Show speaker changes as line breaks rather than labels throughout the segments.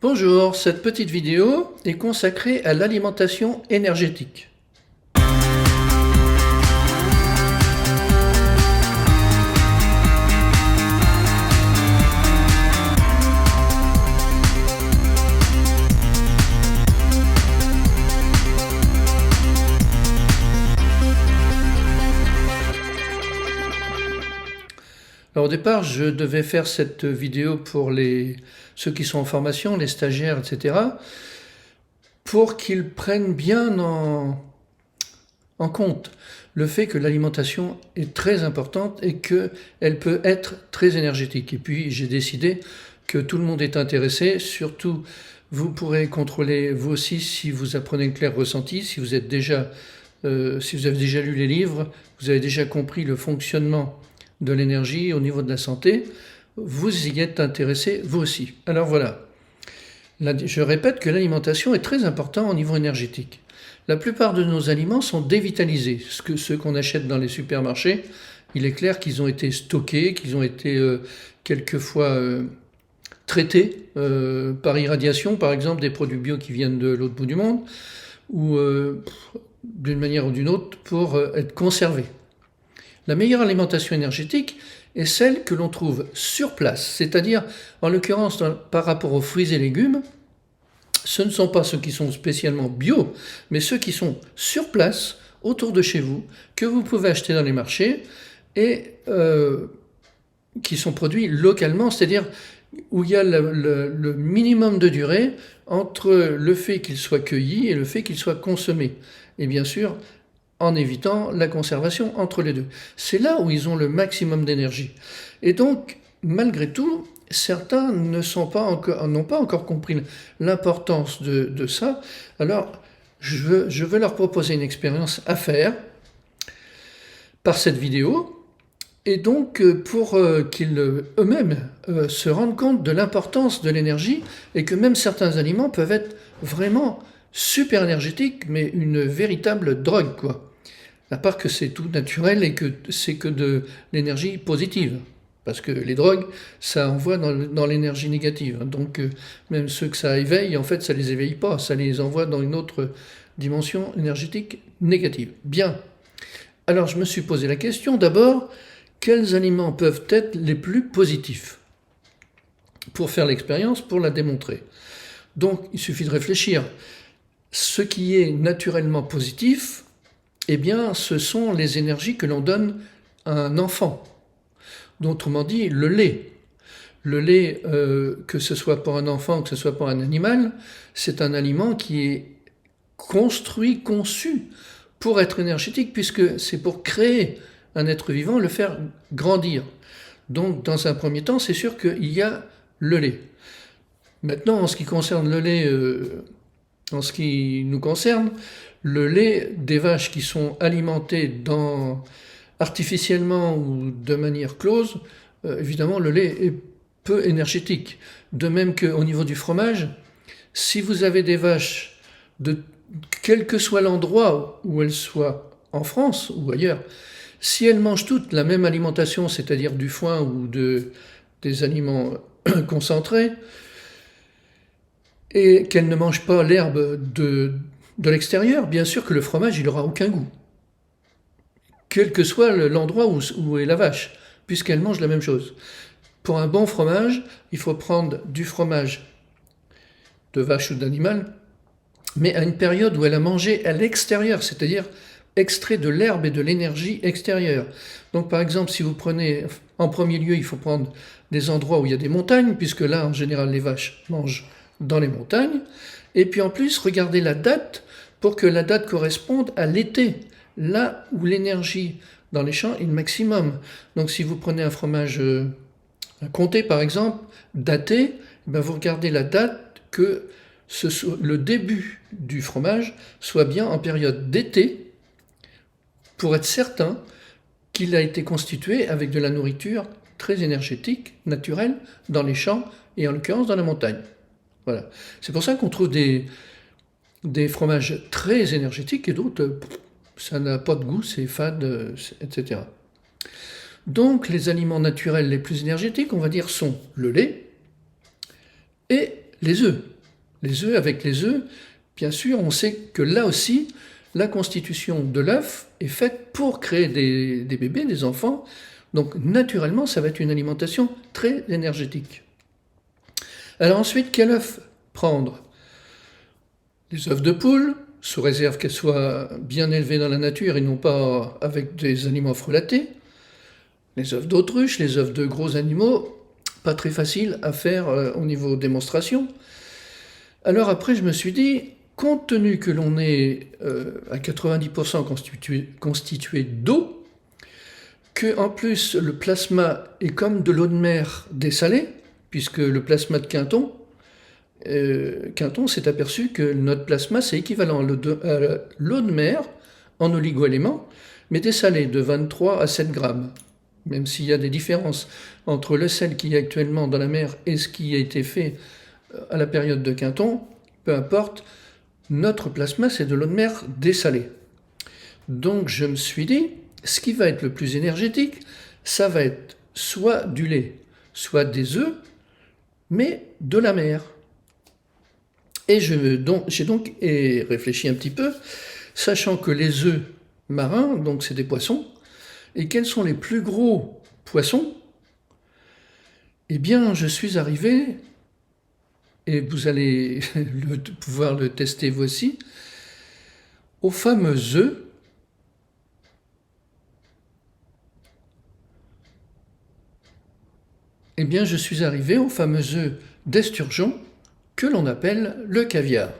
Bonjour, cette petite vidéo est consacrée à l'alimentation énergétique. Alors au départ, je devais faire cette vidéo pour ceux qui sont en formation, les stagiaires, etc., pour qu'ils prennent bien en compte le fait que l'alimentation est très importante et qu'elle peut être très énergétique. Et puis j'ai décidé que tout le monde est intéressé, surtout vous pourrez contrôler vous aussi si vous apprenez le clair ressenti, si vous avez déjà lu les livres, vous avez déjà compris le fonctionnement de l'énergie au niveau de la santé, vous y êtes intéressé vous aussi. Alors voilà, je répète que l'alimentation est très importante au niveau énergétique. La plupart de nos aliments sont dévitalisés. Ceux qu'on achète dans les supermarchés, il est clair qu'ils ont été stockés, qu'ils ont été quelquefois traités par irradiation, par exemple des produits bio qui viennent de l'autre bout du monde, ou d'une manière ou d'une autre pour être conservés. La meilleure alimentation énergétique est celle que l'on trouve sur place, c'est-à-dire, en l'occurrence, par rapport aux fruits et légumes, ce ne sont pas ceux qui sont spécialement bio, mais ceux qui sont sur place, autour de chez vous, que vous pouvez acheter dans les marchés et qui sont produits localement, c'est-à-dire où il y a le minimum de durée entre le fait qu'ils soient cueillis et le fait qu'ils soient consommés. Et bien sûr, en évitant la conservation entre les deux. C'est là où ils ont le maximum d'énergie. Et donc, malgré tout, certains n'ont pas encore compris l'importance de ça. Alors, je veux leur proposer une expérience à faire par cette vidéo, et donc pour qu'ils eux-mêmes se rendent compte de l'importance de l'énergie, et que même certains aliments peuvent être vraiment super énergétique, mais une véritable drogue, quoi. À part que c'est tout naturel et que c'est que de l'énergie positive. Parce que les drogues, ça envoie dans l'énergie négative. Donc même ceux que ça éveille, en fait, ça les éveille pas. Ça les envoie dans une autre dimension énergétique négative. Bien. Alors je me suis posé la question, d'abord, quels aliments peuvent être les plus positifs? Pour faire l'expérience, pour la démontrer. Donc il suffit de réfléchir. Ce qui est naturellement positif, eh bien, ce sont les énergies que l'on donne à un enfant. Autrement dit, le lait. Le lait, que ce soit pour un enfant ou que ce soit pour un animal, c'est un aliment qui est conçu pour être énergétique, puisque c'est pour créer un être vivant, le faire grandir. Donc, dans un premier temps, c'est sûr qu'il y a le lait. Maintenant, en ce qui concerne le lait, en ce qui nous concerne, le lait des vaches qui sont alimentées artificiellement ou de manière close, évidemment le lait est peu énergétique. De même qu'au niveau du fromage, si vous avez des vaches, quel que soit l'endroit où elles soient, en France ou ailleurs, si elles mangent toutes la même alimentation, c'est-à-dire du foin ou des aliments concentrés, et qu'elles ne mangent pas l'herbe de l'extérieur, bien sûr que le fromage, il n'aura aucun goût. Quel que soit l'endroit où est la vache, puisqu'elle mange la même chose. Pour un bon fromage, il faut prendre du fromage de vache ou d'animal, mais à une période où elle a mangé à l'extérieur, c'est-à-dire extrait de l'herbe et de l'énergie extérieure. Donc par exemple, si vous prenez, en premier lieu, il faut prendre des endroits où il y a des montagnes, puisque là, en général, les vaches mangent dans les montagnes, et puis en plus, regardez la date pour que la date corresponde à l'été, là où l'énergie dans les champs est le maximum. Donc si vous prenez un fromage comté par exemple, daté, ben vous regardez la date que le début du fromage soit bien en période d'été, pour être certain qu'il a été constitué avec de la nourriture très énergétique, naturelle, dans les champs et en l'occurrence dans la montagne. Voilà. C'est pour ça qu'on trouve des fromages très énergétiques et d'autres, ça n'a pas de goût, c'est fade, etc. Donc les aliments naturels les plus énergétiques, on va dire, sont le lait et les œufs. les œufs. Avec les œufs, bien sûr, on sait que là aussi, la constitution de l'œuf est faite pour créer des bébés, des enfants. Donc naturellement, ça va être une alimentation très énergétique. Alors ensuite, quel œuf prendre? Les œufs de poule, sous réserve qu'elles soient bien élevées dans la nature et non pas avec des aliments frelatés. Les œufs d'autruche, les œufs de gros animaux, pas très facile à faire au niveau démonstration. Alors après, je me suis dit, compte tenu que l'on est à 90% constitué d'eau, que en plus le plasma est comme de l'eau de mer dessalée, puisque le plasma de Quinton s'est aperçu que notre plasma c'est équivalent à l'eau de mer en oligoéléments, mais dessalé de 23 à 7 grammes. Même s'il y a des différences entre le sel qui est actuellement dans la mer et ce qui a été fait à la période de Quinton, peu importe, notre plasma c'est de l'eau de mer dessalée. Donc je me suis dit, ce qui va être le plus énergétique, ça va être soit du lait, soit des œufs, mais de la mer. Et j'ai donc réfléchi un petit peu, sachant que les œufs marins, donc c'est des poissons, et quels sont les plus gros poissons? Eh bien, je suis arrivé, et vous allez pouvoir le tester vous aussi, aux fameux œufs eh bien, je suis arrivé aux fameux œufs d'esturgeon que l'on appelle le caviar.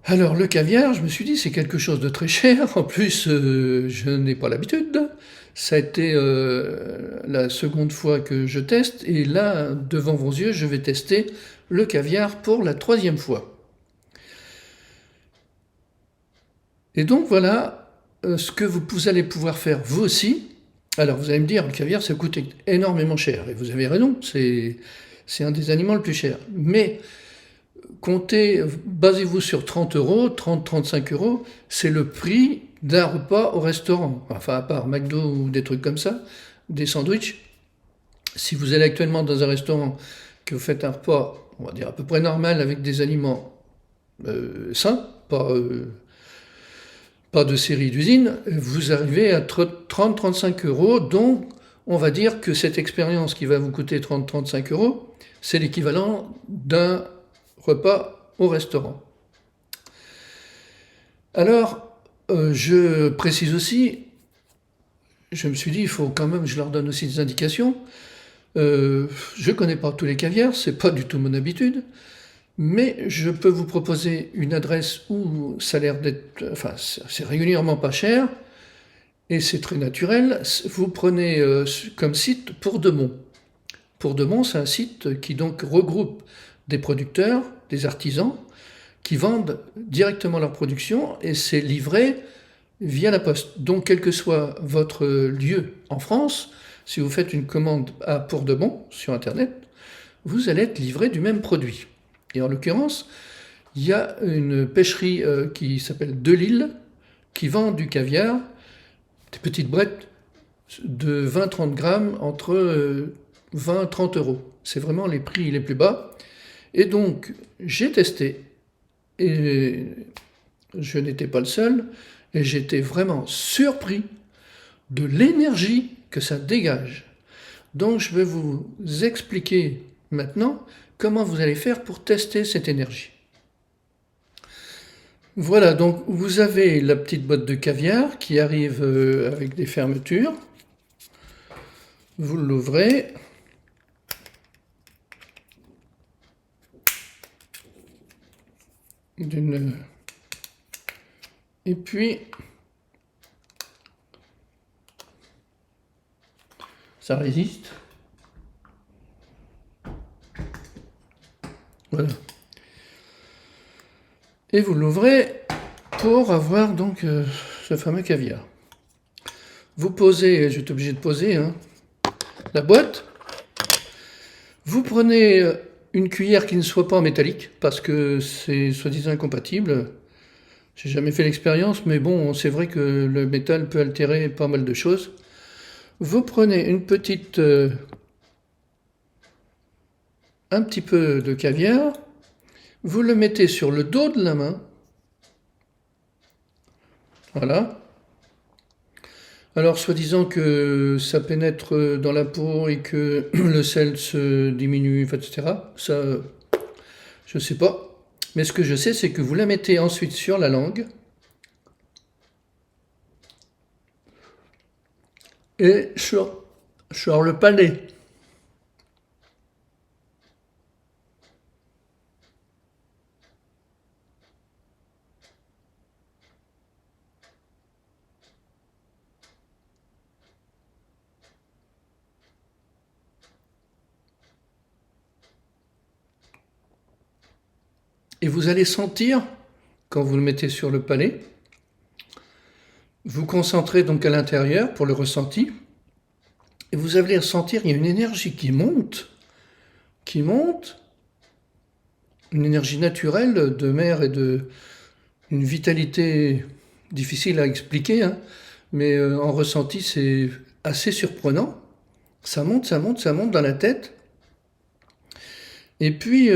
Alors, le caviar, je me suis dit, c'est quelque chose de très cher. En plus, je n'ai pas l'habitude. Ça a été la seconde fois que je teste. Et là, devant vos yeux, je vais tester le caviar pour la 3e fois. Et donc, voilà ce que vous allez pouvoir faire vous aussi. Alors, vous allez me dire, le caviar, ça coûte énormément cher. Et vous avez raison, c'est un des aliments le plus cher. Mais basez-vous sur 30 euros, 30-35 euros, c'est le prix d'un repas au restaurant. Enfin, à part McDo ou des trucs comme ça, des sandwichs. Si vous allez actuellement dans un restaurant, que vous faites un repas, on va dire à peu près normal, avec des aliments sains, pas de série d'usine, vous arrivez à 30-35 euros, donc on va dire que cette expérience qui va vous coûter 30-35 euros, c'est l'équivalent d'un repas au restaurant. Alors, je précise aussi, je me suis dit, il faut quand même, je leur donne aussi des indications. Je ne connais pas tous les caviars, c'est pas du tout mon habitude, mais je peux vous proposer une adresse où ça a l'air d'être, enfin, c'est régulièrement pas cher, et c'est très naturel. Vous prenez comme site Pour-de-Bon. Pour-de-Bon, c'est un site qui donc regroupe des producteurs, des artisans, qui vendent directement leur production, et c'est livré via la poste. Donc, quel que soit votre lieu en France, si vous faites une commande à Pour-de-Bon sur Internet, vous allez être livré du même produit. Et en l'occurrence, il y a une pêcherie qui s'appelle Delille, qui vend du caviar, des petites brettes de 20-30 grammes entre 20 et 30 euros. C'est vraiment les prix les plus bas. Et donc, j'ai testé, et je n'étais pas le seul, et j'étais vraiment surpris de l'énergie que ça dégage. Donc, je vais vous expliquer maintenant comment vous allez faire pour tester cette énergie. Voilà, donc vous avez la petite boîte de caviar qui arrive avec des fermetures. Vous l'ouvrez. Et puis, ça résiste. Voilà. Et vous l'ouvrez pour avoir donc ce fameux caviar. Vous posez, je suis obligé de poser la boîte. Vous prenez une cuillère qui ne soit pas en métallique, parce que c'est soi-disant incompatible. J'ai jamais fait l'expérience, mais bon, c'est vrai que le métal peut altérer pas mal de choses. Vous prenez un un petit peu de caviar, vous le mettez sur le dos de la main. Voilà. Alors, soi-disant que ça pénètre dans la peau et que le sel se diminue, etc. Ça, je sais pas. Mais ce que je sais, c'est que vous la mettez ensuite sur la langue. Et sur le palais. Et vous allez sentir, quand vous le mettez sur le palais, vous concentrez donc à l'intérieur pour le ressenti, et vous allez ressentir, il y a une énergie qui monte, une énergie naturelle de mer et une vitalité difficile à expliquer, hein, mais en ressenti c'est assez surprenant. Ça monte, ça monte, ça monte dans la tête. Et puis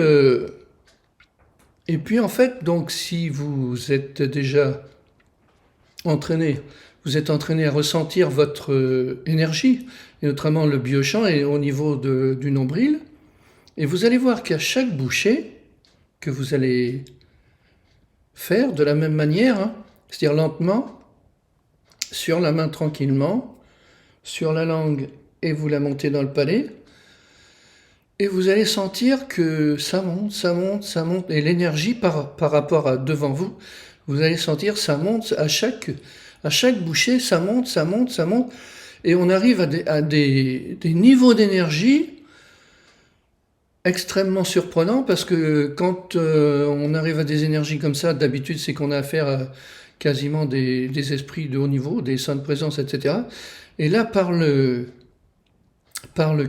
en fait, donc si vous êtes déjà entraîné, vous êtes entraîné à ressentir votre énergie, et notamment le biochamp et au niveau du nombril, et vous allez voir qu'à chaque bouchée que vous allez faire de la même manière, hein, c'est-à-dire lentement, sur la main tranquillement, sur la langue et vous la montez dans le palais, et vous allez sentir que ça monte, ça monte, ça monte, et l'énergie par rapport à devant vous, vous allez sentir ça monte à chaque bouchée, ça monte, ça monte, ça monte, et on arrive à des niveaux d'énergie extrêmement surprenants, parce que quand on arrive à des énergies comme ça, d'habitude c'est qu'on a affaire à quasiment des esprits de haut niveau, des saints de présence, etc. Et là, par le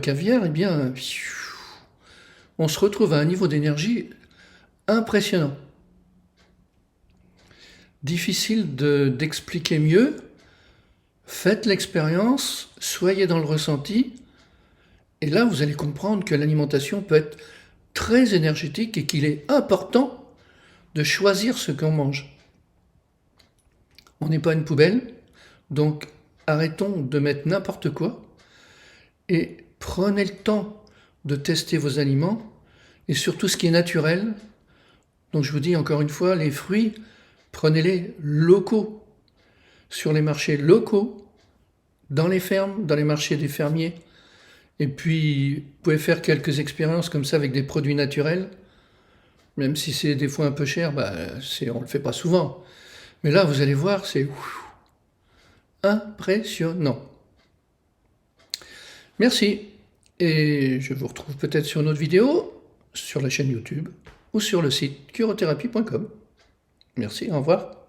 caviar, eh bien, on se retrouve à un niveau d'énergie impressionnant. Difficile d'expliquer mieux. Faites l'expérience, soyez dans le ressenti, et là vous allez comprendre que l'alimentation peut être très énergétique et qu'il est important de choisir ce qu'on mange. On n'est pas une poubelle, donc arrêtons de mettre n'importe quoi et prenez le temps de tester vos aliments et surtout ce qui est naturel. Donc je vous dis encore une fois, les fruits, prenez-les locaux, sur les marchés locaux, dans les fermes, dans les marchés des fermiers. Et puis, vous pouvez faire quelques expériences comme ça avec des produits naturels, même si c'est des fois un peu cher, on ne le fait pas souvent. Mais là, vous allez voir, c'est impressionnant. Merci, et je vous retrouve peut-être sur une autre vidéo, sur la chaîne YouTube, ou sur le site curothérapie.com. Merci, au revoir.